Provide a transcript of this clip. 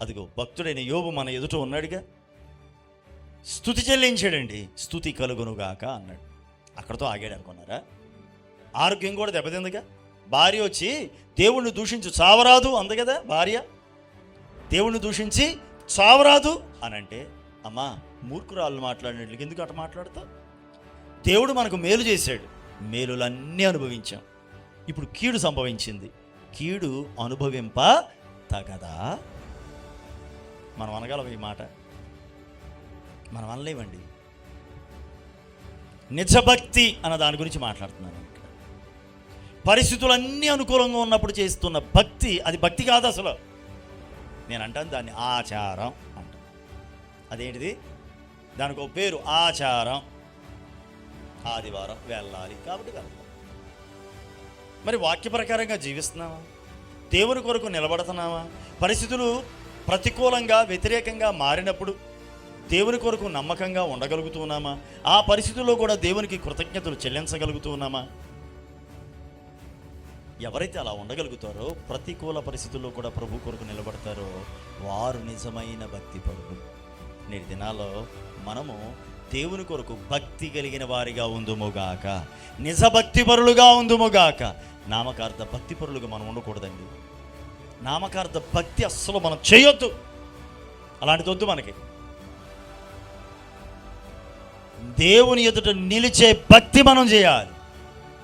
అదిగో భక్తుడైన యోబు మన ఎదుట ఉన్నాడుగా, స్తుతి చెల్లించాడండి. స్తుతి కలుగునుగాక అన్నాడు. అక్కడతో ఆగాడు అనుకున్నారా? ఆరోగ్యం కూడా దెబ్బతిందిగా. భార్య వచ్చి దేవుణ్ణి దూషించి చావరాదు అంది కదా భార్య. దేవుణ్ణి దూషించి చావరాదు అని అంటే, అమ్మా మూర్ఖురాళ్ళు మాట్లాడినట్లు ఎందుకు అట్లా మాట్లాడతావు? దేవుడు మనకు మేలు చేశాడు, మేలులన్నీ అనుభవించాం. ఇప్పుడు కీడు సంభవించింది, కీడు అనుభవింప తగదా? మనం అనగలం ఈ మాట? మనం అనలేమండి. నిజభక్తి అన్న దాని గురించి మాట్లాడుతున్నాను. పరిస్థితులన్నీ అనుకూలంగా ఉన్నప్పుడు చేస్తున్న భక్తి అది భక్తి కాదు అసలు. నేను అంటాను దాన్ని ఆచారం అంటాను. అదేంటిది? దానికి ఒక పేరు ఆచారం. ఆదివారం వెళ్ళాలి కాబట్టి వెళ్తాం. మరి వాక్య ప్రకారంగా జీవిస్తున్నావా? దేవుని కొరకు నిలబడుతున్నావా? పరిస్థితులు ప్రతికూలంగా వ్యతిరేకంగా మారినప్పుడు దేవుని కొరకు నమ్మకంగా ఉండగలుగుతున్నామా? ఆ పరిస్థితుల్లో కూడా దేవునికి కృతజ్ఞతలు చెల్లించగలుగుతున్నామా? ఎవరైతే అలా ఉండగలుగుతారో, ప్రతికూల పరిస్థితుల్లో కూడా ప్రభు కొరకు నిలబడతారో, వారు నిజమైన భక్తి పరులు. నేటి దినాల్లో మనము దేవుని కొరకు భక్తి కలిగిన వారిగా ఉందుముగాక, నిజ భక్తి పరులుగా ఉందుముగాక. నామకార్థ భక్తి పరులుగా మనం ఉండకూడదండి. నామకార్థ భక్తి అస్సలు మనం చేయొద్దు. అలాంటిది వద్దు మనకి. దేవుని ఎదుట నిలిచే భక్తి మనం చేయాలి.